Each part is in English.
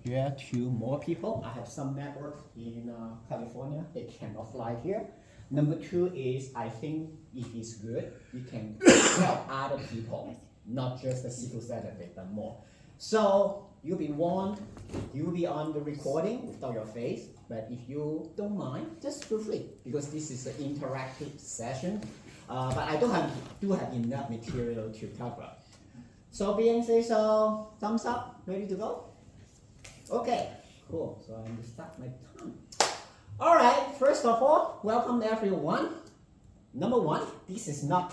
here to more people. I have some network in California. They cannot fly here. Number two is I think it is good. You can help other people, not just the SQL Server, but more. So you'll be warned. You'll be on the recording without your face. But if you don't mind, just feel free because this is an interactive session. But I do have enough material to cover. So being said, so thumbs up, ready to go? Okay, cool. So I'm going to start my time. All right, first of all, welcome everyone. Number one, this is not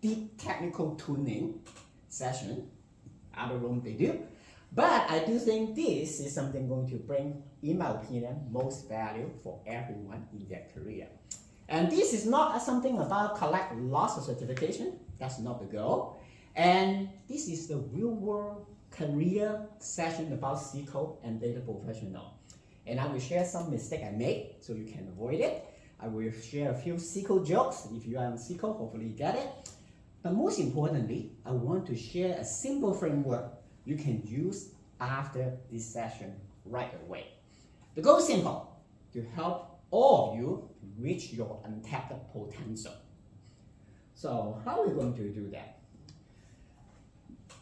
deep technical tuning session. Other rooms they do. But I do think this is something going to bring, in my opinion, most value for everyone in their career. And this is not something about collect lots of certification. That's not the goal. And this is the real world career session about SQL and data professional. And I will share some mistake I made so you can avoid it. I will share a few SQL jokes. If you are in SQL, hopefully you get it. But most importantly, I want to share a simple framework you can use after this session right away. The goal is simple, to help all of you reach your untapped potential. So how are we going to do that?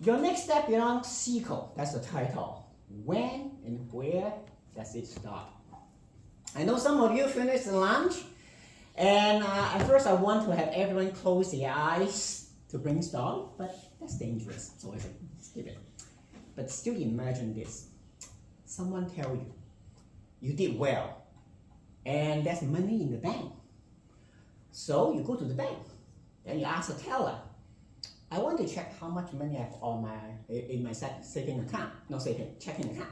Your next step beyond SQL, that's the title. When and where does it start? I know some of you finished the lunch, and at first I want to have everyone close their eyes to brainstorm, but that's dangerous, so I said, skip it. But still imagine this. Someone tell you, you did well, and there's money in the bank. So you go to the bank, then you ask the teller, I want to check how much money I have on in my saving account, not saving, checking account.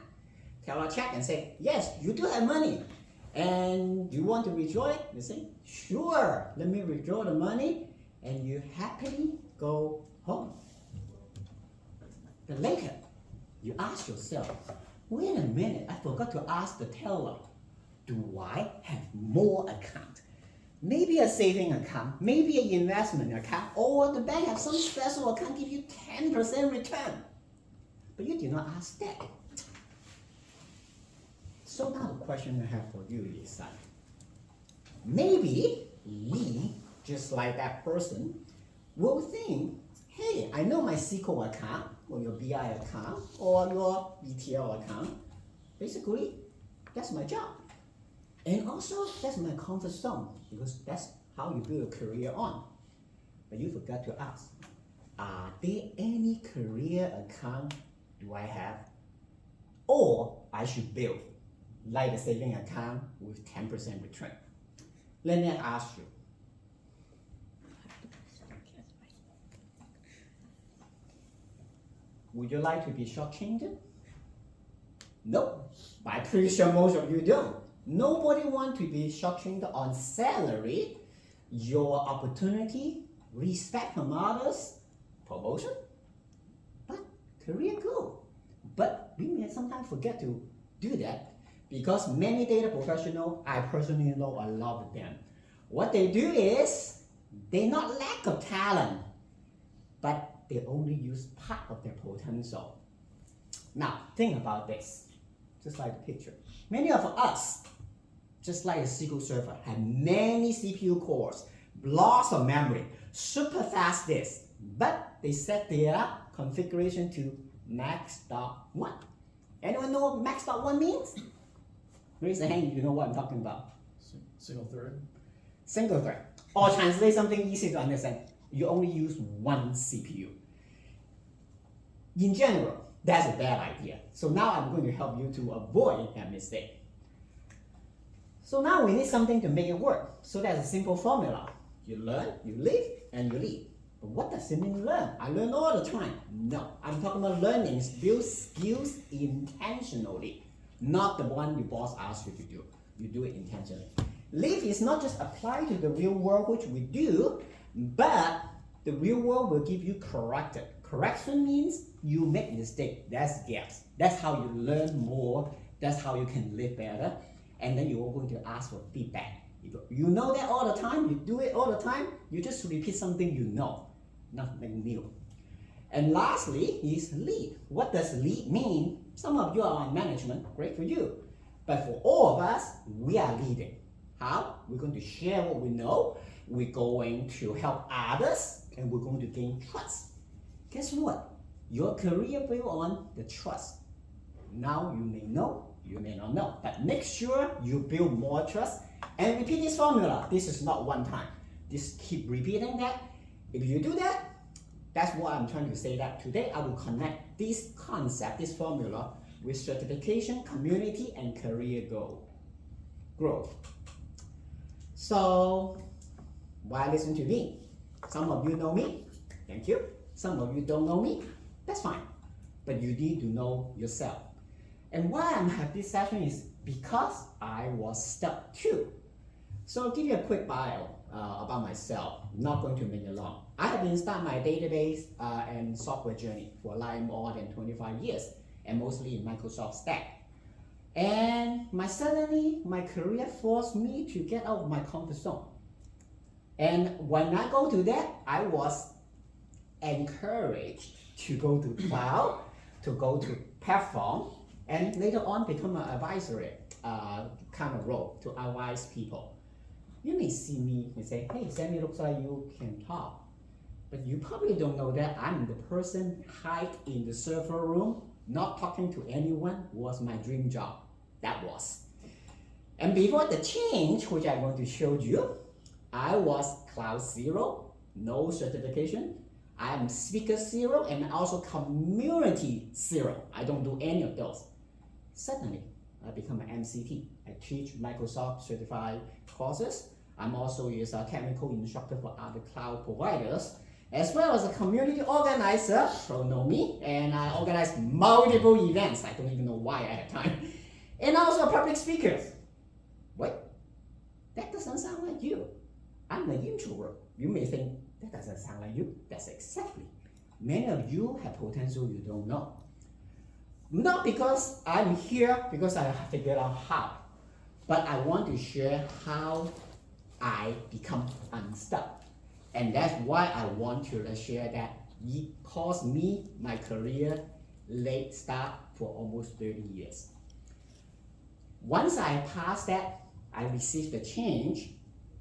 Teller check and say, yes, you do have money. And you want to withdraw it? You say, sure, let me withdraw the money. And you happily go home. But later, you ask yourself, wait a minute, I forgot to ask the teller, do I have more account? Maybe a saving account, maybe an investment account, or the bank has some special account give you 10% return. But you did not ask that. So now the question I have for you is that maybe we, just like that person, will think, hey, I know my SQL account, or your BI account, or your ETL account. Basically, that's my job. And also, that's my comfort zone, because that's how you build a career on. But you forgot to ask, are there any career account do I have, or I should build, like a saving account with 10% return? Let me ask you. Would you like to be shortchanged? No, but I'm pretty sure most of you don't. Nobody wants to be shortchanged on salary, your opportunity, respect from others, promotion, but career goal. But we may sometimes forget to do that because many data professionals, I personally know a lot of them. What they do is, they not lack of talent, but they only use part of their potential. Now, think about this, just like the picture. Many of us, just like a SQL Server, have many CPU cores, blocks of memory, super fast disk, but they set their configuration to max.1. Anyone know what max.1 means? Raise a hand if you know what I'm talking about. Single thread. Single thread. Or translate something easy to understand. You only use one CPU. In general, that's a bad idea. So now I'm going to help you to avoid that mistake. So now we need something to make it work. So that's a simple formula. You learn, you live, and you lead. But what does it mean learn? I learn all the time. No, I'm talking about learning, build skills intentionally, not the one your boss asks you to do. You do it intentionally. Live is not just apply to the real world, which we do, but the real world will give you corrected. Correction means you make mistake. That's gaps. That's how you learn more. That's how you can live better. And then you're going to ask for feedback. You know that all the time. You do it all the time. You just repeat something you know. Nothing new. And lastly is lead. What does lead mean? Some of you are on management, great for you. But for all of us, we are leading. How? We're going to share what we know, we're going to help others, and we're going to gain trust. Guess what? Your career built on the trust. Now you may know, you may not know, but make sure you build more trust and repeat this formula. This is not one time. Just keep repeating that. If you do that, that's what I'm trying to say, that today I will connect this concept, this formula, with certification, community, and career growth. So, why listen to me? Some of you know me, thank you. Some of you don't know me, that's fine. But you need to know yourself. And why I'm having this session is because I was stuck too. So I'll give you a quick bio about myself. I'm not going to make it long. I have been starting my database and software journey for like more than 25 years, and mostly in Microsoft Stack. And suddenly, my career forced me to get out of my comfort zone. And when I go to that, I was encouraged to go to cloud, to go to platform, and later on become an advisory kind of role to advise people. You may see me and say, hey, Sammy, looks like you can talk. But you probably don't know that I'm the person hide in the server room, not talking to anyone, was my dream job. That was. And before the change, which I'm going to show you, I was Cloud Zero, no certification. I am Speaker Zero and also Community Zero. I don't do any of those. Suddenly, I become an MCT. I teach Microsoft certified courses. I'm also a technical instructor for other cloud providers, as well as a community organizer, so know me, and I organize multiple events. I don't even know why I have time. And also a public speaker. Wait, that doesn't sound like you. I'm an introvert. You may think, that doesn't sound like you. That's exactly. Many of you have potential you don't know. Not because I'm here, because I have figured out how, but I want to share how I become unstuck. And that's why I want to share that it cost me my career late start for almost 30 years. Once I passed that, I received the change,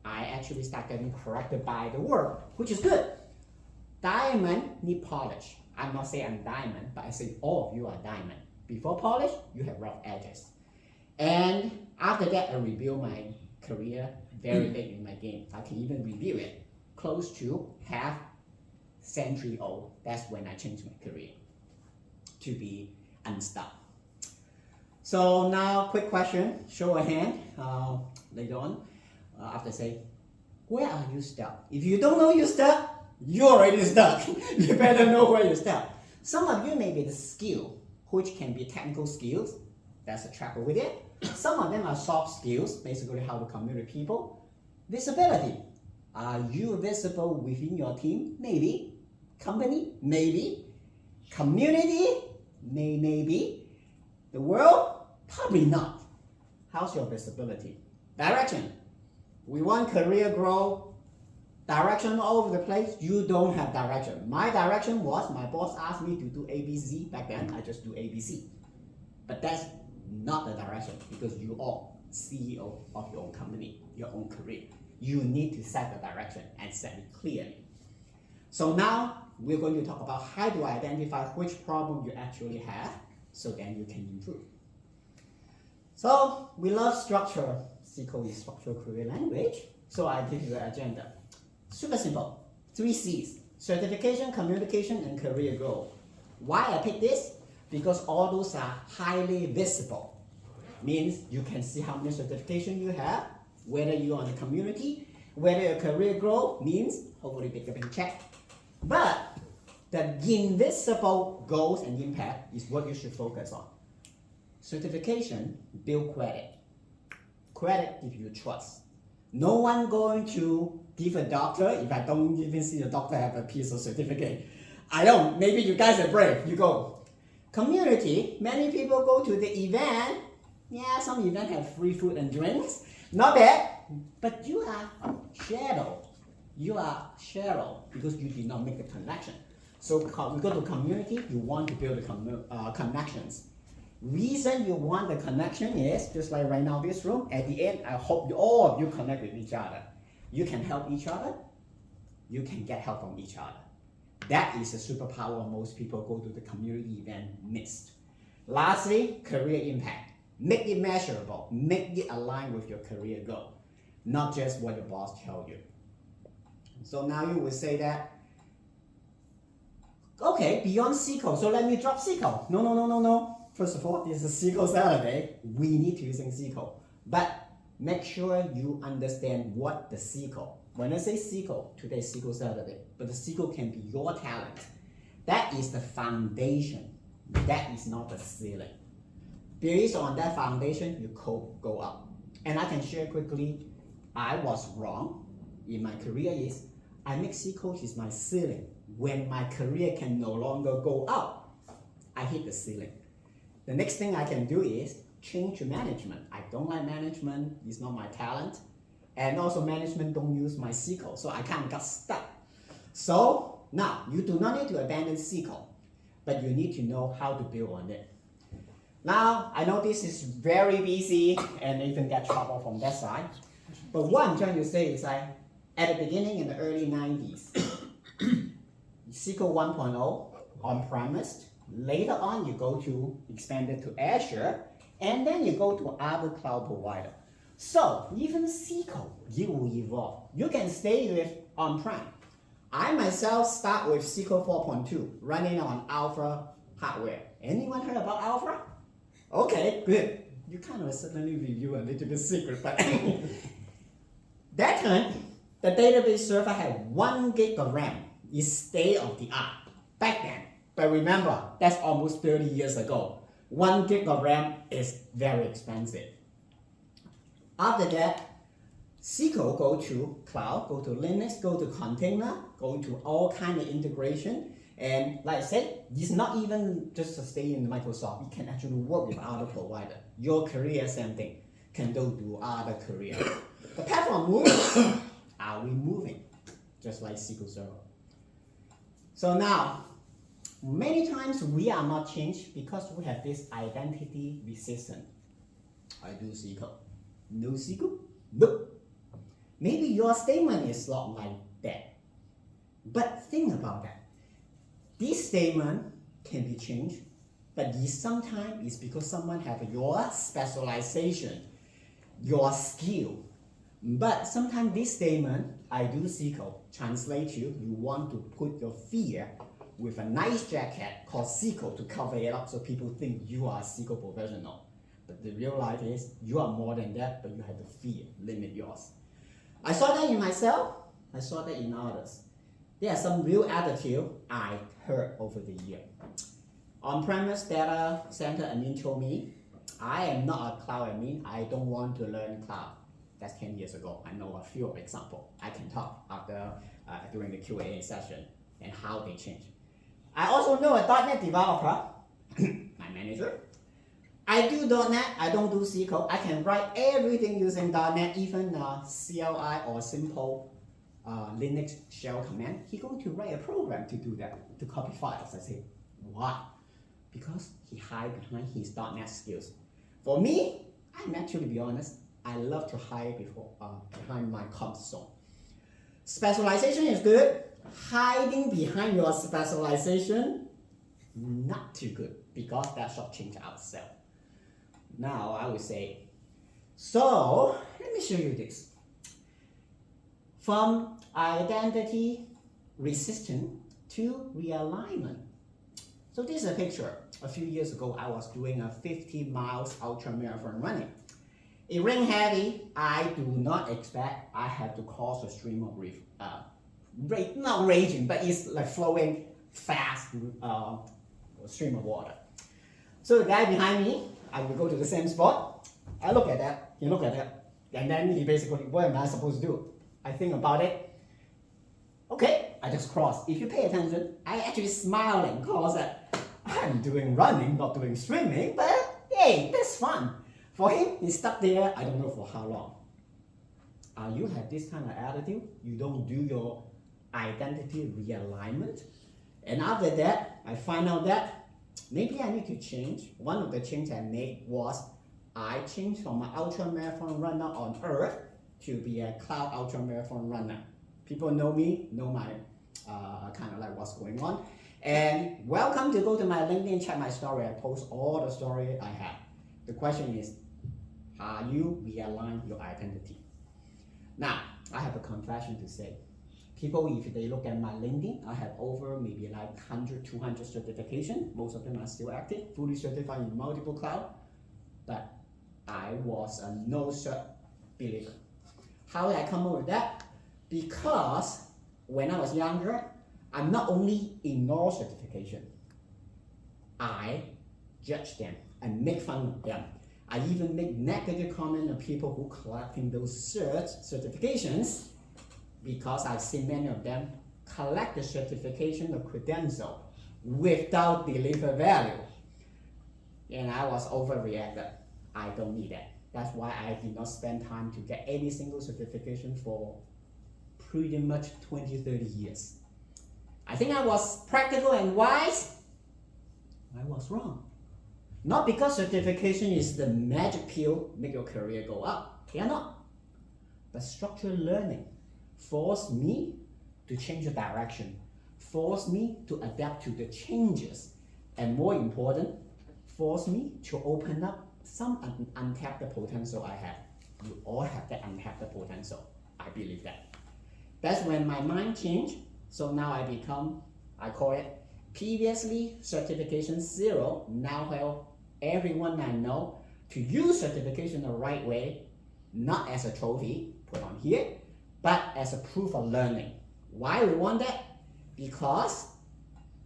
I actually start getting corrected by the world, which is good. Diamond need polish. I'm not saying I'm diamond, but I say all of you are diamond. Before polish, you have rough edges. And after that, I rebuild my career very late in my game. I can even review it close to half century old. That's when I changed my career to be unstuck. So now, quick question, show a hand later on. After say, where are you stuck? If you don't know you're stuck, you're already stuck. You better know where you're stuck. Some of you may be the skill, which can be technical skills. That's a tracker with it. Some of them are soft skills, basically how to communicate with people. Visibility. Are you visible within your team? Maybe. Company? Maybe. Community? Maybe. The world? Probably not. How's your visibility? Direction. We want career growth. Direction all over the place. You don't have direction. My direction was, my boss asked me to do ABC back then. I just do ABC. But that's not the direction, because you are CEO of your own company, your own career. You need to set the direction and set it clearly. So now we're going to talk about how to identify which problem you actually have, so then you can improve. So we love structure. SQL is structured query language. So I give you the agenda. Super simple. 3 C's. Certification, communication, and career growth. Why I pick this? Because all those are highly visible. Means you can see how many certifications you have, whether you're on the community, whether your career growth means hopefully pick up and check. But the invisible goals and impact is what you should focus on. Certification build credit. Credit gives you trust. No one going to give a doctor if I don't even see the doctor have a piece of certificate. I don't. Maybe you guys are brave. You go. Community. Many people go to the event. Yeah, some event have free food and drinks. Not bad. But you are shadow. You are shallow because you did not make the connection. So you go to community. You want to build the connections. Reason you want the connection is, just like right now this room, at the end, I hope all of you connect with each other. You can help each other, you can get help from each other. That is a superpower most people go to the community event missed. Lastly, career impact. Make it measurable, make it align with your career goal, not just what your boss tells you. So now you will say that, okay, beyond SQL, so let me drop SQL. No. First of all, this is SQL Saturday. We need to use SQL. But make sure you understand what the SQL. When I say SQL, today is SQL Saturday, but the SQL can be your talent. That is the foundation. That is not the ceiling. Based on that foundation, your code go up. And I can share quickly, I was wrong in my career is, I make SQL is my ceiling. When my career can no longer go up, I hit the ceiling. The next thing I can do is change to management. I don't like management, it's not my talent. And also management don't use my SQL, so I kind of got stuck. So now, you do not need to abandon SQL, but you need to know how to build on it. Now, I know this is very busy and even get trouble from that side. But what I'm trying to say is at the beginning in the early 90s, SQL 1.0 on-premise. Later on, you go to expand it to Azure, and then you go to other cloud provider. So even SQL, you will evolve. You can stay with on-prem. I myself start with SQL 4.2, running on Alpha hardware. Anyone heard about Alpha? Okay, good. You kind of suddenly review a little bit secret, but that time, the database server had 1 gig of RAM. It's state of the art back then. But remember, that's almost 30 years ago. 1 gig of RAM is very expensive. After that, SQL go to cloud, go to Linux, go to container, go to all kind of integration. And like I said, it's not even just to stay in Microsoft. You can actually work with other providers. Your career, same thing, can go to other career. The platform moving. Are we moving? Just like SQL Server. So now, many times we are not changed because we have this identity resistance. I do SQL. No SQL? Nope. Maybe your statement is not like that. But think about that. This statement can be changed, but sometimes it's because someone has your specialization, your skill. But sometimes this statement, I do SQL, translate to you want to put your fear with a nice jacket called SQL to cover it up so people think you are a SQL professional. But the real life is you are more than that, but you have the fear, limit yours. I saw that in myself, I saw that in others. There are some real attitude I heard over the year. On-premise data center admin told me, I am not a cloud admin, I don't want to learn cloud. That's 10 years ago. I know a few examples. I can talk after during the Q&A session and how they change. I also know a .NET developer, my manager. I do .NET, I don't do SQL. I can write everything using .NET, even CLI or simple Linux shell command. He's going to write a program to do that, to copy files. I say, why? Because he hides behind his .NET skills. For me, I'm actually, to be honest, I love to hide behind my comfort zone. Specialization is good. Hiding behind your specialization, not too good, because that shortchange ourselves. Now I would say, so let me show you this. From identity resistance to realignment. So this is a picture. A few years ago, I was doing a 50 miles ultra marathon running. It rained heavy. I do not expect I have to cross a stream of not raging, but it's like flowing fast stream of water. So the guy behind me, I will go to the same spot. I look at that, he look at that, and then he basically, what am I supposed to do? I think about it. Okay, I just cross. If you pay attention, I actually smiling because I'm doing running, not doing swimming, but hey, that's fun. For him, he's stuck there, I don't know for how long. You have this kind of attitude, you don't do your identity realignment. And after that, I find out that maybe I need to change. One of the changes I made was I changed from an ultra marathon runner on Earth to be a cloud ultra marathon runner. People know me, know my kind of like what's going on. And welcome to go to my LinkedIn, check my story. I post all the story I have. The question is, are you realign your identity? Now, I have a confession to say. People, if they look at my LinkedIn, I have over maybe like 100, 200 certifications. Most of them are still active, fully certified in multiple cloud. But I was a no-cert believer. How did I come up with that? Because when I was younger, I not only ignore certification, I judge them and make fun of them. I even make negative comment on people who collecting those certifications because I've seen many of them collect the certification or credential without deliver value. And I was overreacted. I don't need that. That's why I did not spend time to get any single certification for pretty much 20, 30 years. I think I was practical and wise. I was wrong. Not because certification is the magic pill make your career go up. They are not. But structured learning forced me to change the direction, forced me to adapt to the changes, and more important, forced me to open up some untapped potential I have. You all have that untapped potential. I believe that. That's when my mind changed. So now I call it previously certification 0. Now help everyone I know to use certification the right way, not as a trophy put on here, but as a proof of learning. Why we want that? Because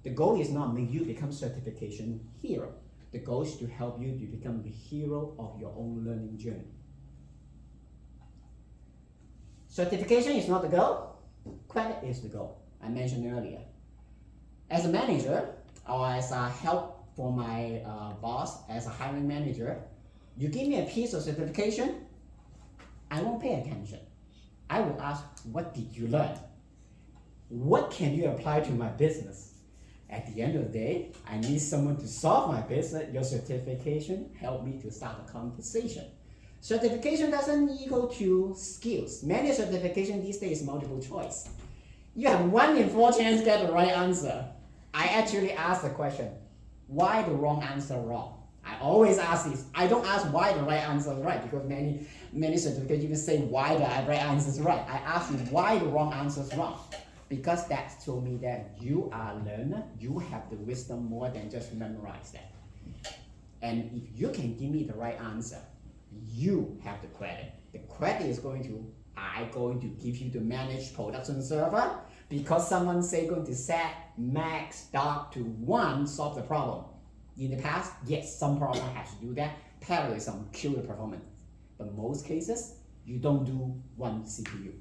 the goal is not make you become certification hero. The goal is to help you to become the hero of your own learning journey. Certification is not the goal. Credit is the goal. I mentioned earlier. As a manager, or as a help for my boss, as a hiring manager, you give me a piece of certification, I won't pay attention. I will ask, what did you learn? What can you apply to my business? At the end of the day, I need someone to solve my business. Your certification helped me to start a conversation. Certification doesn't equal to skills. Many certification these days is multiple choice. You have 1 in 4 chance to get the right answer. I actually ask the question, why the wrong answer wrong? I always ask this. I don't ask why the right answer is right, because many certificates even say why the right answer is right. I ask you why the wrong answer is wrong. Because that told me that you are a learner, you have the wisdom more than just memorize that. And if you can give me the right answer, you have the credit. The credit is going to give you the managed production server, because someone say going to set max dark to 1 solve the problem. In the past, yes, some problem has to do that. Parallelism kill the performance. But most cases, you don't do 1 CPU.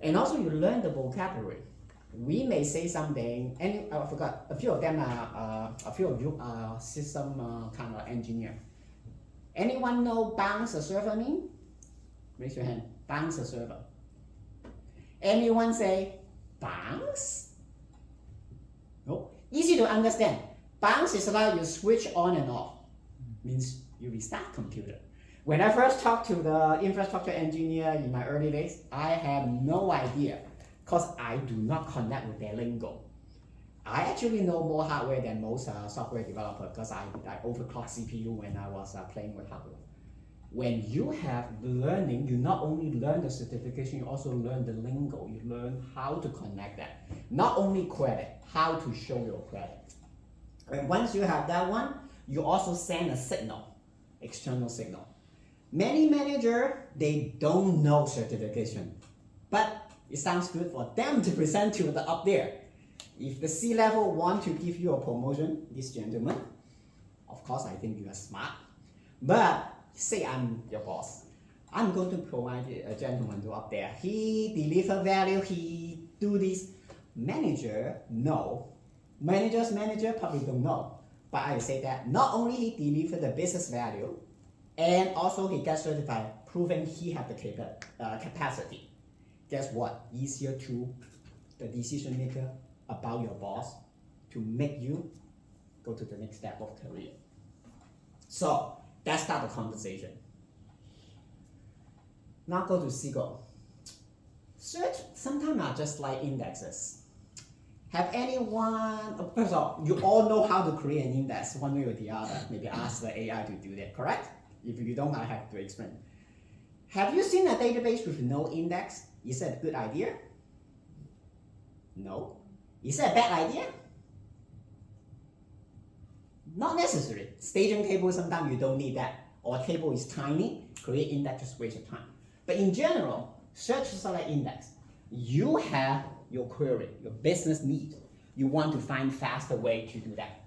And also you learn the vocabulary. We may say something, and I forgot, a few of you are system kind of engineer. Anyone know bounce a server mean? Raise your hand. Bounce a server. Anyone say bounce? No. Easy to understand. Bounce is like you switch on and off. Means you restart computer. When I first talked to the infrastructure engineer in my early days, I had no idea, because I do not connect with their lingo. I actually know more hardware than most software developers, because I overclock CPU when I was playing with hardware. When you have learning, you not only learn the certification, you also learn the lingo. You learn how to connect that. Not only credit, how to show your credit. And once you have that one, you also send a signal, external signal. Many managers, they don't know certification, but it sounds good for them to present to the up there. If the C-level want to give you a promotion, this gentleman, of course I think you are smart, but say I'm your boss. I'm going to provide a gentleman to up there. He deliver value, he do this. Manager, no. Manager's manager probably don't know. But I say that not only he deliver the business value, and also he gets certified, proving he have the capacity. Guess what? Easier to the decision maker about your boss to make you go to the next step of career. So that's start the conversation. Now go to SQL. Search sometimes are just like indexes. Have anyone, first of all, you all know how to create an index one way or the other. Maybe ask the AI to do that, correct? If you don't, I have to explain. Have you seen a database with no index? Is that a good idea? No. Is that a bad idea? Not necessary. Staging table, sometimes you don't need that. Or table is tiny, create index, just waste your time. But in general, search is like index. You have your query, your business need. You want to find faster way to do that.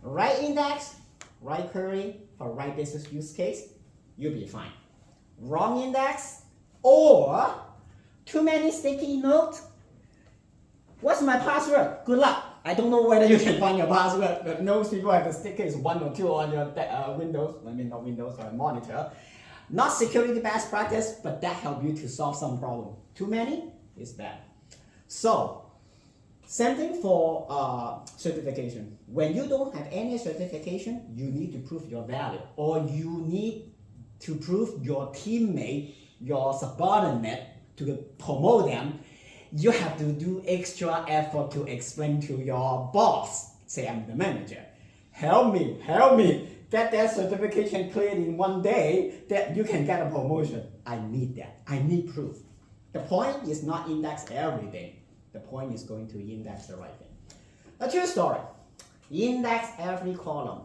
Right index, right query for right business use case, you'll be fine. Wrong index or too many sticky notes. What's my password? Good luck. I don't know whether you can find your password, but most people have the stickers 1 or 2 on your Windows. I mean, not Windows, or monitor. Not security best practice, but that helps you to solve some problem. Too many is bad. So, same thing for certification. When you don't have any certification, you need to prove your value, or you need to prove your teammate, your subordinate, to promote them. You have to do extra effort to explain to your boss. Say, I'm the manager. Help me, get that certification cleared in 1 day that you can get a promotion. I need that. I need proof. The point is not index everything. The point is going to index the right thing. A true story. Index every column.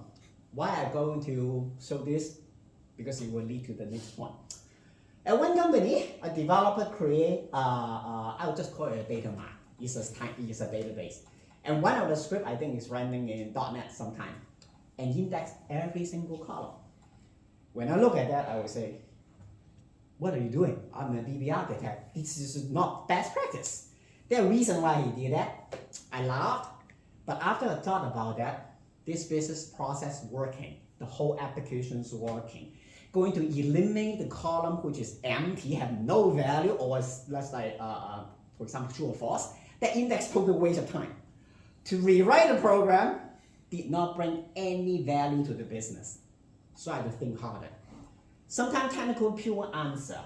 Why I'm going to show this? Because it will lead to the next one. At one company, a developer create, I'll just call it a data mart. It's a database. And one of the script I think is running in .NET sometime. And index every single column. When I look at that, I will say, what are you doing? I'm a DB architect. This is not best practice. There's a reason why he did that. I laughed. But after I thought about that, this business process working. The whole application is working. Going to eliminate the column which is empty, have no value, or let's say, for example, true or false. That index took a waste of time. To rewrite the program did not bring any value to the business. So I had to think harder. Sometimes technical pure answer,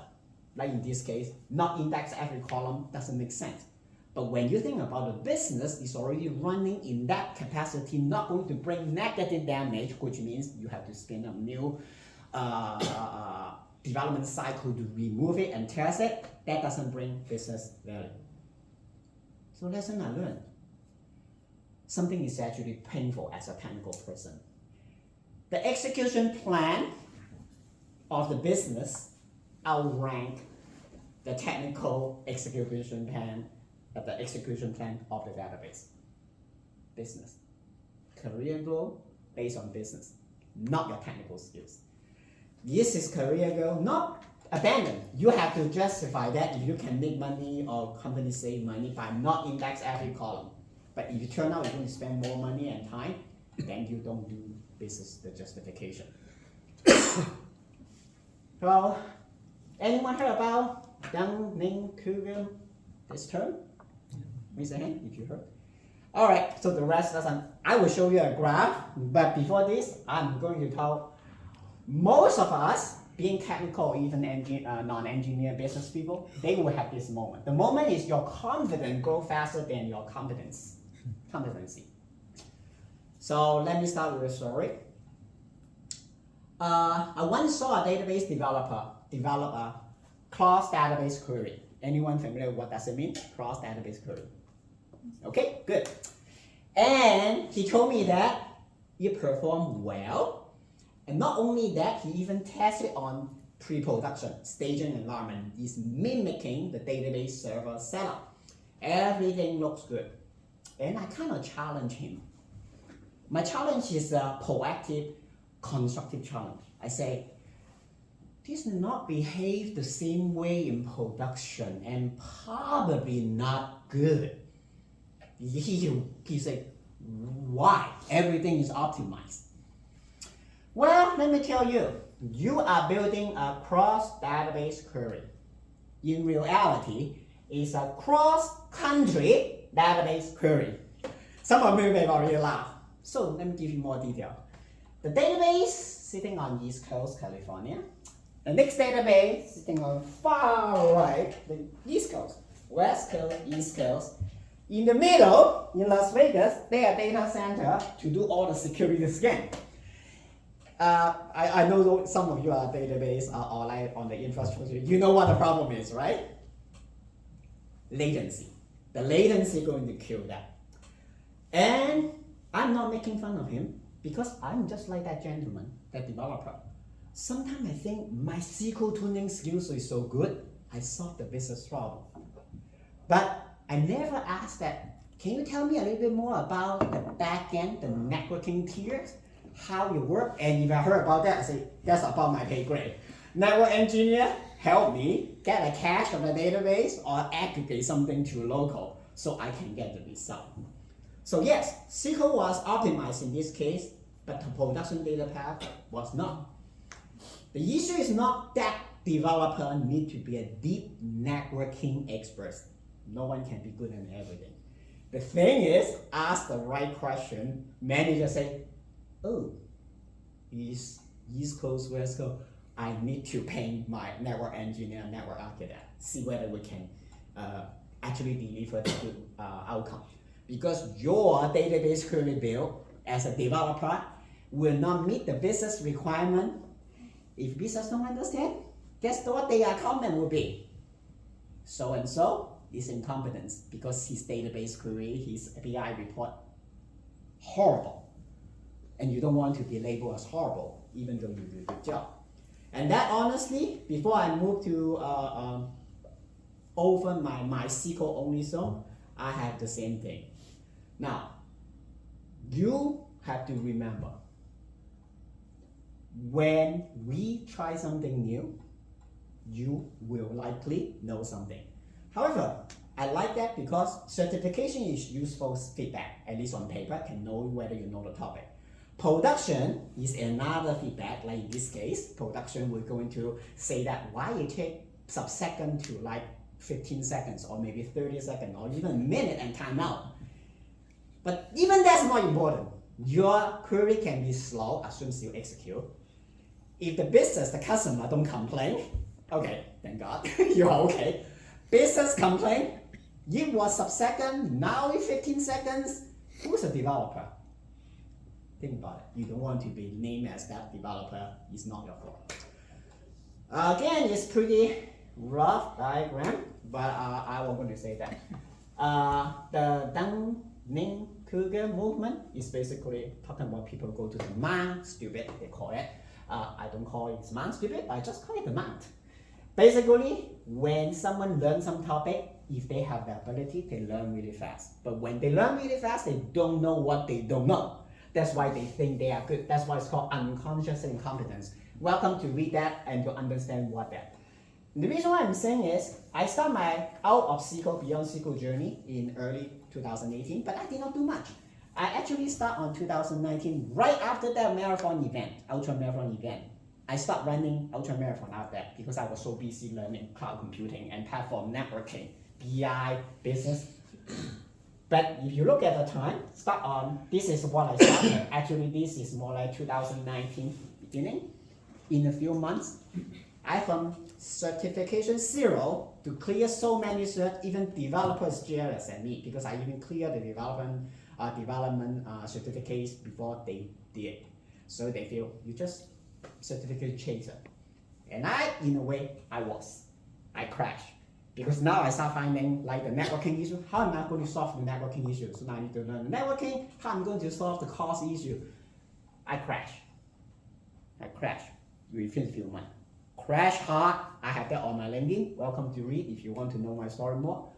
like in this case, not index every column doesn't make sense. But when you think about the business, it's already running in that capacity, not going to bring negative damage, which means you have to spin up new development cycle to remove it and test it. That doesn't bring business value. So lesson I learned. Something is actually painful as a technical person. The execution plan of the business outrank the technical execution plan of the database. Business. Career goal based on business, not your technical skills. This is career goal, not abandon. You have to justify that if you can make money or company save money by not index every column. But if you turn out you're going to spend more money and time, then you don't do business the justification. Well, anyone heard about Dunning-Kruger, this term? Raise a hand if you heard. All right, so the rest doesn't. I will show you a graph, but before this, I'm going to tell most of us, being technical, even non-engineer business people, they will have this moment. The moment is your confidence grow faster than your competency. So let me start with a story. I once saw a database developer develop a cross database query. Anyone familiar with what does it mean? Cross database query. Okay, good. And he told me that it performed well. And not only that, he even tested on pre-production staging environment. Is mimicking the database server setup. Everything looks good. And I kind of challenge him. My challenge is a proactive, constructive challenge. I say, this does not behave the same way in production and probably not good. He said, why? Everything is optimized. Well, let me tell you, you are building a cross-database query. In reality, it's a cross-country database query. Some of you may already laugh. So let me give you more detail. The database sitting on East Coast, California. The next database sitting on far right, the East Coast, West Coast, East Coast. In the middle, in Las Vegas, their data center to do all the security scan. I know some of you are database or like on the infrastructure. You know what the problem is, right? Latency. The latency going to kill that. And I'm not making fun of him because I'm just like that gentleman, that developer. Sometimes I think my SQL tuning skills is so good, I solve the business problem. But I never asked that, can you tell me a little bit more about the back end, the networking tiers, how you work? And if I heard about that, I say, that's above my pay grade. Network engineer, help me get a cache from the database or aggregate something to local so I can get the result. So yes, SQL was optimized in this case, but the production data path was not. The issue is not that developer need to be a deep networking expert. No one can be good at everything. The thing is, ask the right question. Managers say, oh, East Coast, West Coast, I need to pay my network engineer, network architect, see whether we can actually deliver the good outcome. Because your database query build as a developer will not meet the business requirement. If business don't understand, guess what their comment will be? So and so is incompetence because his database query, his API report, horrible. And you don't want to be labeled as horrible, even though you do a good job. And that honestly, before I move to over my MySQL only zone, I have the same thing. Now, you have to remember, when we try something new, you will likely know something. However, I like that because certification is useful feedback, at least on paper, can know whether you know the topic. Production is another feedback, like in this case, production we're going to say that why it take sub-second to like 15 seconds or maybe 30 seconds or even a minute and timeout. But even that's more important. Your query can be slow, assumes you execute. If the business, the customer don't complain, okay, thank God, you're okay. Business complain, it was sub-second, now it's 15 seconds. Who's a developer? Think about it. You don't want to be named as that developer. It's not your fault. Again, it's pretty rough diagram, but I was going to say that. The Dunning-Kruger movement is basically talking about people go to the mount, stupid, they call it. I don't call it mount stupid, I just call it the mount. Basically, when someone learns some topic, if they have the ability, they learn really fast. But when they learn really fast, they don't know what they don't know. That's why they think they are good. That's why it's called unconscious incompetence. Welcome to read that and to understand what that. The reason why I'm saying is, I start my out of SQL, beyond SQL journey in early 2018, but I did not do much. I actually start on 2019, right after that marathon event, ultra marathon event. I start running ultra marathon after that because I was so busy learning cloud computing and platform networking, BI, business. But if you look at the time, start on, this is what I started. Actually, this is more like 2019 beginning. In a few months, I from certification 0 to clear so many certs, even developers jealous at me because I even cleared the development certificates before they did. So they feel you just certificate chaser. And I, in a way, I crashed. Because now I start finding like the networking issue. How am I going to solve the networking issue? So now I need to learn the networking. How am I going to solve the cost issue? I crash within a few months. Crash hard. I have that on my LinkedIn. Welcome to read if you want to know my story more.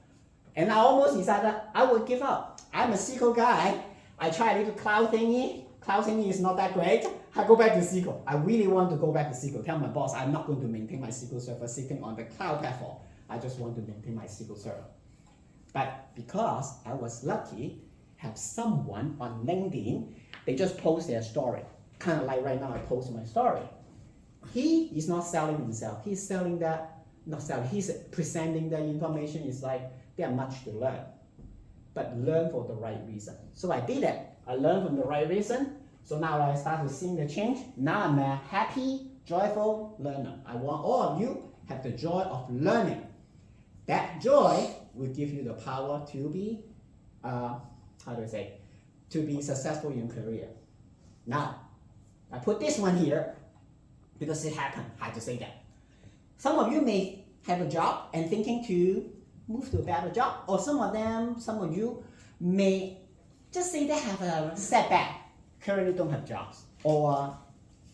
And I almost decided I would give up. I'm a SQL guy. I try a little cloud thingy. Cloud thingy is not that great. I go back to SQL. I really want to go back to SQL. Tell my boss I'm not going to maintain my SQL server sitting on the cloud platform. I just want to maintain my SQL server. But because I was lucky, have someone on LinkedIn, they just post their story. Kind of like right now I post my story. He is not selling himself. He's selling that, not selling, he's presenting the information. It's like, there's much to learn. But learn for the right reason. So I did that. I learned from the right reason. So now I start to see the change. Now I'm a happy, joyful learner. I want all of you have the joy of learning. That joy will give you the power to be, to be successful in career. Now, I put this one here because it happened. I had to say that. Some of you may have a job and thinking to move to a better job, or some of you may just say they have a setback, currently don't have jobs, or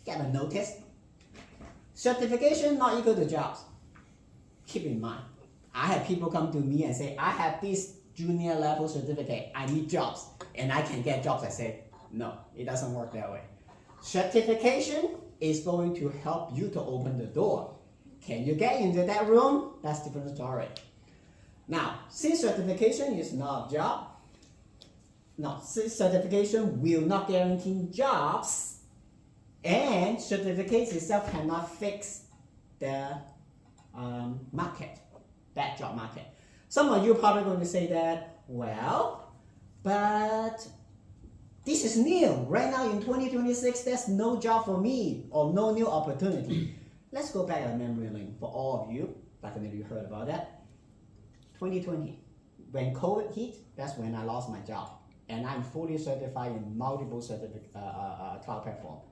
get a notice. Certification not equal to jobs. Keep in mind, I have people come to me and say, I have this junior level certificate, I need jobs, and I can get jobs. I say, no, it doesn't work that way. Certification is going to help you to open the door. Can you get into that room? That's a different story. Now, since certification is not a job, since certification will not guarantee jobs, and certificates itself cannot fix the market, that job market. Some of you are probably going to say that, well, but this is new. Right now in 2026, there's no job for me or no new opportunity. Let's go back a memory lane for all of you. Definitely you heard about that. 2020, when COVID hit, that's when I lost my job. And I'm fully certified in multiple cloud platforms.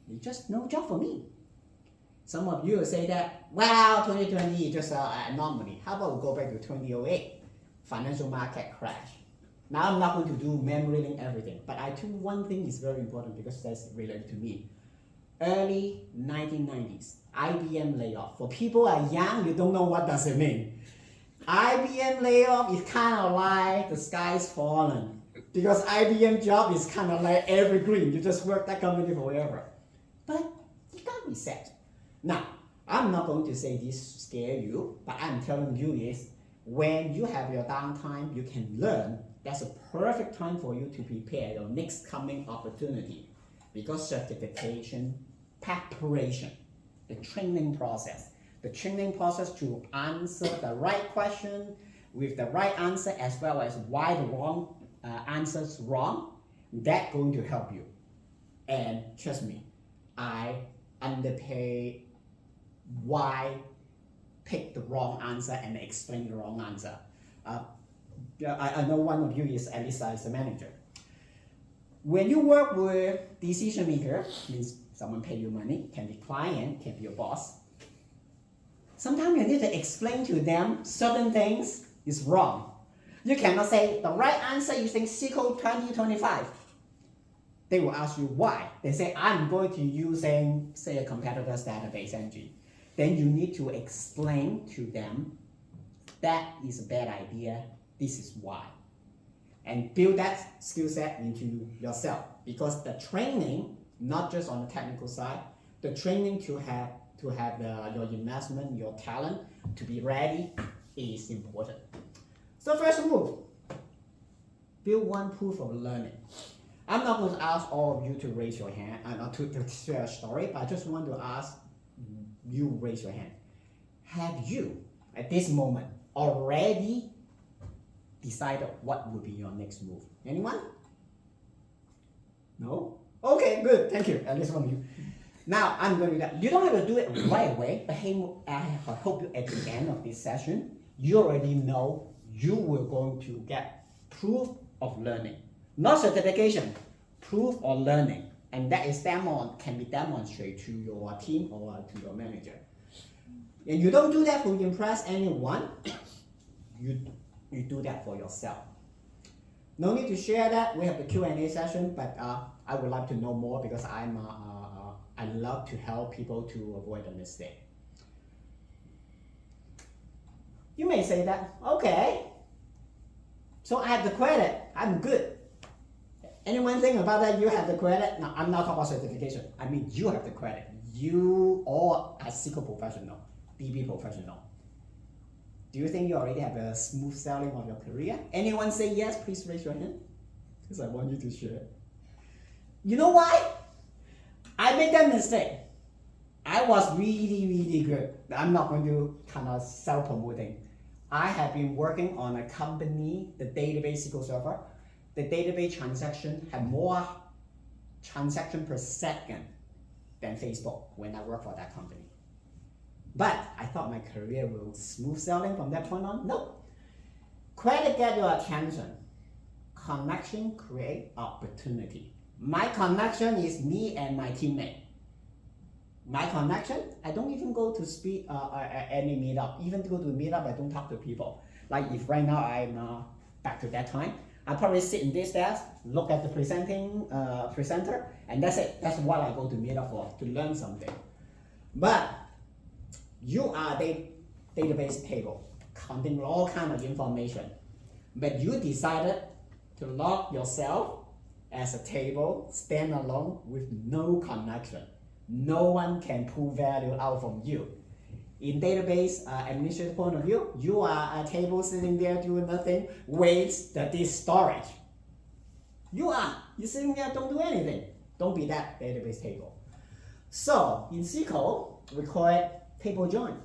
It's just no job for me. Some of you will say that, well, 2020 is just an anomaly. How about we go back to 2008, financial market crash. Now I'm not going to do memory link everything, but I think one thing is very important because that's related to me. Early 1990s, IBM layoff. For people who are young, you don't know what does it mean. IBM layoff is kind of like the sky's fallen because IBM job is kind of like evergreen. You just work that company forever. But it got reset. Now, I'm not going to say this to scare you, but I'm telling you is when you have your downtime, you can learn. That's a perfect time for you to prepare your next coming opportunity because certification, preparation, the training process to answer the right question with the right answer as well as why the wrong answer is wrong, that's going to help you. And trust me, I underpay why pick the wrong answer and explain the wrong answer. I know one of you is at least as a manager. When you work with decision maker, means someone pay you money, can be client, can be your boss. Sometimes you need to explain to them certain things is wrong. You cannot say the right answer using SQL 2025. They will ask you why. They say, I'm going to use say a competitor's database engine. Then you need to explain to them that is a bad idea, this is why. And build that skill set into yourself. Because the training, not just on the technical side, the training to have your investment, your talent, to be ready is important. So first move, build one proof of learning. I'm not going to ask all of you to raise your hand to share a story, but I just want to ask you raise your hand. Have you, at this moment, already decided what will be your next move? Anyone? No? Okay, good, thank you, at least one of you. Now, I'm going to do that. You don't have to do it right away, but I hope you at the end of this session, you already know you were going to get proof of learning. Not certification, proof of learning. And that is can be demonstrated to your team or to your manager. And you don't do that to impress anyone, you do that for yourself. No need to share that, we have the Q&A session, but I would like to know more because I love to help people to avoid a mistake. You may say that, okay, so I have the credit, I'm good. Anyone think about that? You have the credit? No, I'm not talking about certification. I mean, you have the credit. You all are SQL professional, DB professional. Do you think you already have a smooth sailing of your career? Anyone say yes? Please raise your hand. Because I want you to share. You know why? I made that mistake. I was really good. I'm not going to kind of self-promoting. I have been working on a company, the database SQL Server, the database transaction have more transaction per second than Facebook when I work for that company. But I thought my career will smooth sailing from that point on. No. Credit get your attention. Connection create opportunity. My connection is me and my teammate. My connection, I don't even go to any meetup. Even to go to a meetup, I don't talk to people. Like if right now I'm back to that time, I probably sit in this desk, look at the presenter, and that's it. That's what I go to meetup for, to learn something. But you are a database table containing all kind of information, but you decided to log yourself as a table standalone with no connection. No one can pull value out from you. In database administrator point of view, you are a table sitting there doing nothing, waits the disk storage. You're sitting there, don't do anything. Don't be that database table. So in SQL, we call it table join.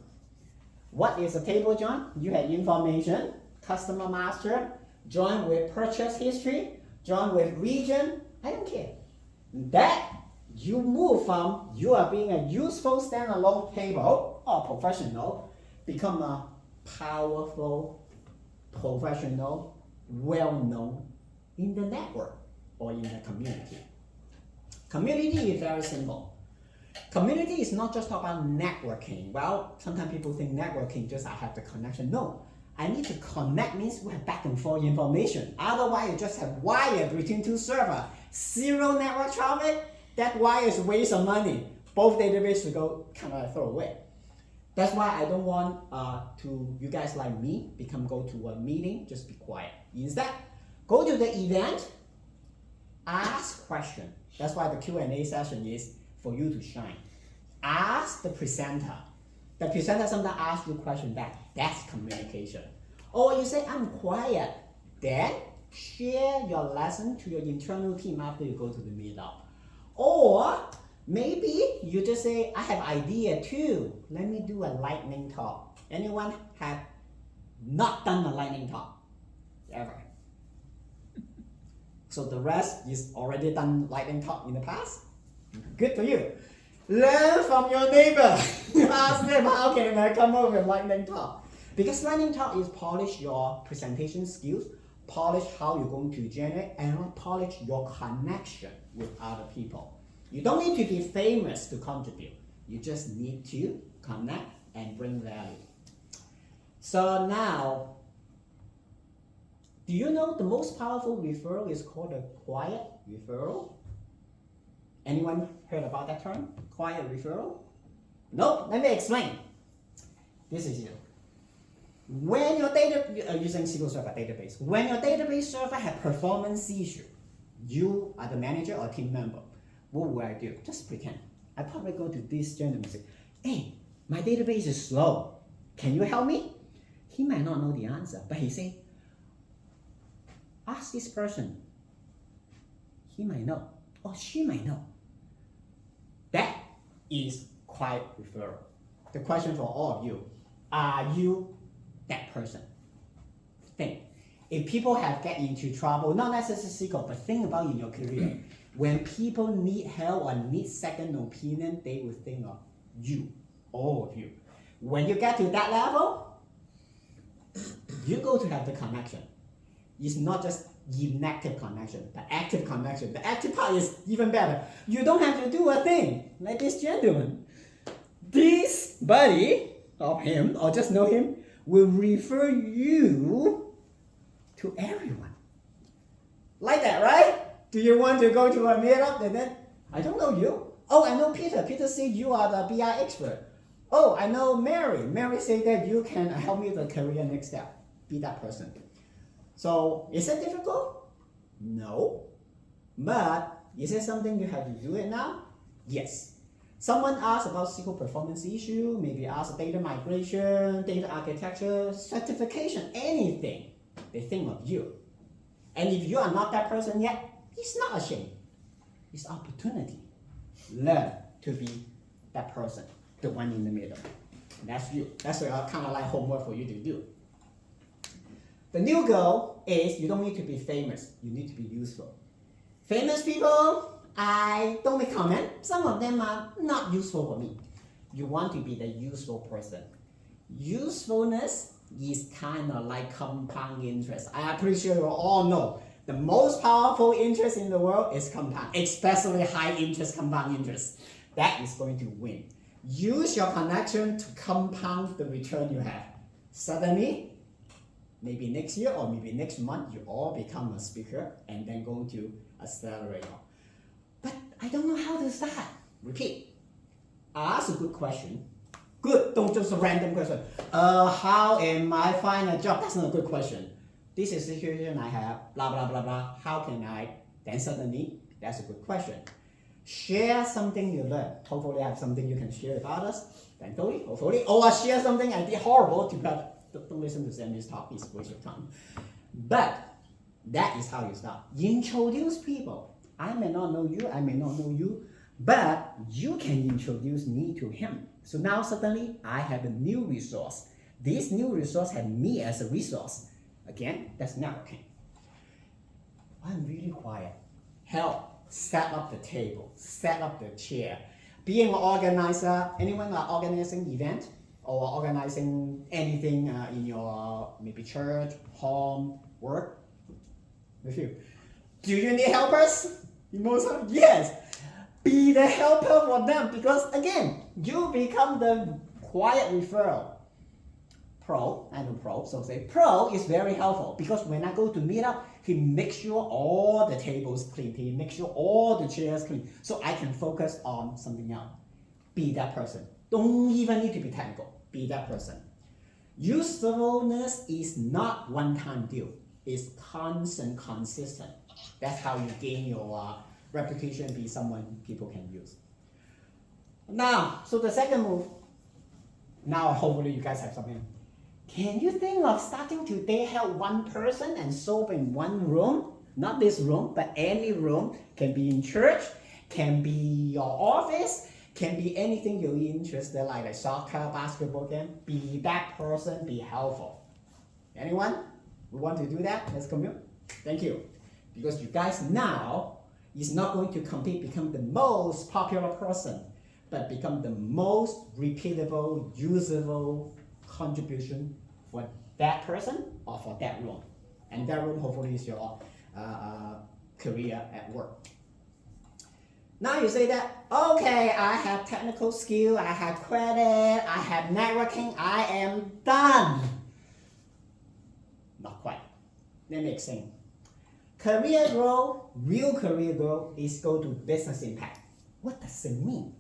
What is a table join? You have information, customer master, join with purchase history, join with region, I don't care. That you move from you are being a useful standalone table or professional, become a powerful professional, well-known in the network or in the community. Community is very simple. Community is not just about networking. Well, sometimes people think networking just I have the connection. No, I need to connect means we have back and forth information. Otherwise, you just have wire between two servers. Zero network traffic, that wire is a waste of money. Both databases should go kind of throw away. That's why I don't want you guys like me go to a meeting, just be quiet. Instead, go to the event, ask question. That's why the Q&A session is for you to shine. Ask the presenter. The presenter sometimes asks you a question back. That's communication. Or you say, I'm quiet. Then share your lesson to your internal team after you go to the meetup. Or maybe you just say, I have idea too. Let me do a lightning talk. Anyone have not done a lightning talk? Ever? So the rest is already done lightning talk in the past? Good for you. Learn from your neighbor. Ask them how can I come up with lightning talk. Because lightning talk is polish your presentation skills, polish how you're going to generate, and polish your connection with other people. You don't need to be famous to contribute. You just need to connect and bring value. So now, do you know the most powerful referral is called a quiet referral? Anyone heard about that term? Quiet referral? Nope, let me explain. This is you. When your using SQL Server database, when your database server has performance issue, you are the manager or team member, what will I do? Just pretend. I probably go to this gentleman and say, hey, my database is slow. Can you help me? He might not know the answer, but he say, ask this person. He might know, or she might know. That is quiet referral. The question for all of you, are you that person? Think. If people have get into trouble, not necessarily SQL, but think about in your career. When people need help or need second opinion, they will think of you, all of you. When you get to that level, you go to have the connection. It's not just inactive connection, the active connection. The active part is even better. You don't have to do a thing, like this gentleman. This buddy of him, or just know him, will refer you to everyone. Like that, right? Do you want to go to a meetup and then, I don't know you. Oh, I know Peter. Peter said you are the BI expert. Oh, I know Mary. Mary said that you can help me with the career next step. Be that person. So, is it difficult? No. But, is it something you have to do it now? Yes. Someone asks about SQL performance issue, maybe ask data migration, data architecture, certification, anything. They think of you. And if you are not that person yet, it's not a shame. It's opportunity. Learn to be that person, the one in the middle. That's you. That's kind of like homework for you to do. The new goal is you don't need to be famous, you need to be useful. Famous people, I don't make comment. Some of them are not useful for me. You want to be the useful person. Usefulness is kind of like compound interest. I'm pretty sure you all know the most powerful interest in the world is compound, especially high interest compound interest. That is going to win. Use your connection to compound the return you have. Suddenly, maybe next year or maybe next month, you all become a speaker and then going to accelerate. But I don't know how to start. Repeat. Ask a good question. Good, don't just a random question. How am I find a job? That's not a good question. This is the situation I have, blah, blah, blah, blah. How can I? Then suddenly, that's a good question. Share something you learned. Hopefully I have something you can share with others. Thankfully, hopefully. Or share something I did horrible. Don't listen to Sammy's talk, it's a waste of time. But that is how you start. Introduce people. I may not know you, I may not know you, but you can introduce me to him. So now suddenly I have a new resource. This new resource has me as a resource. Again, that's networking. I'm really quiet. Help set up the table, set up the chair. Being an organizer, anyone are organizing event or organizing anything in your maybe church, home, work? With you. Do you need helpers? Yes. Be the helper for them because again, you become the quiet referral. Pro, I know pro, so say pro is very helpful because when I go to meet up, he makes sure all the tables clean, he makes sure all the chairs clean, so I can focus on something else. Be that person. Don't even need to be technical. Be that person. Usefulness is not one-time deal. It's constant, consistent. That's how you gain your reputation, be someone people can use. Now, so the second move, now hopefully you guys have something. Can you think of starting today help one person and solve in one room? Not this room, but any room. Can be in church, can be your office, can be anything you're interested, like a soccer, basketball game. Be that person, be helpful. Anyone? We want to do that? Let's commute. Thank you. Because you guys now is not going to compete, become the most popular person, but become the most repeatable, usable contribution for that person or for that room. And that room hopefully is your career at work. Now you say that, okay, I have technical skill, I have credit, I have networking, I am done. Not quite. Let me explain. Career growth, real career growth is go to business impact. What does it mean?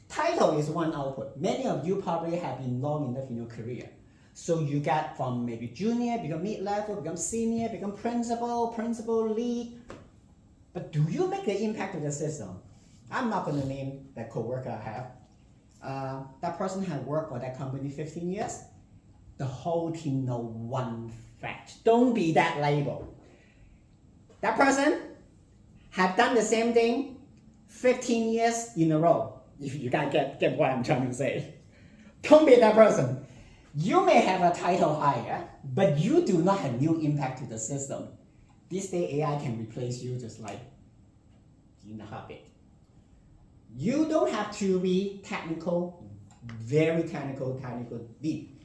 Title is one output. Many of you probably have been long enough in your career. So you get from maybe junior, become mid-level, become senior, become principal lead. But do you make the impact of the system? I'm not going to name that coworker I have. That person has worked for that company 15 years. The whole team know one fact. Don't be that label. That person have done the same thing 15 years in a row. If you can't get what I'm trying to say. Don't be that person. You may have a title higher, but you do not have new impact to the system. This day AI can replace you just like in a heartbeat. You don't have to be technical, very technical deep,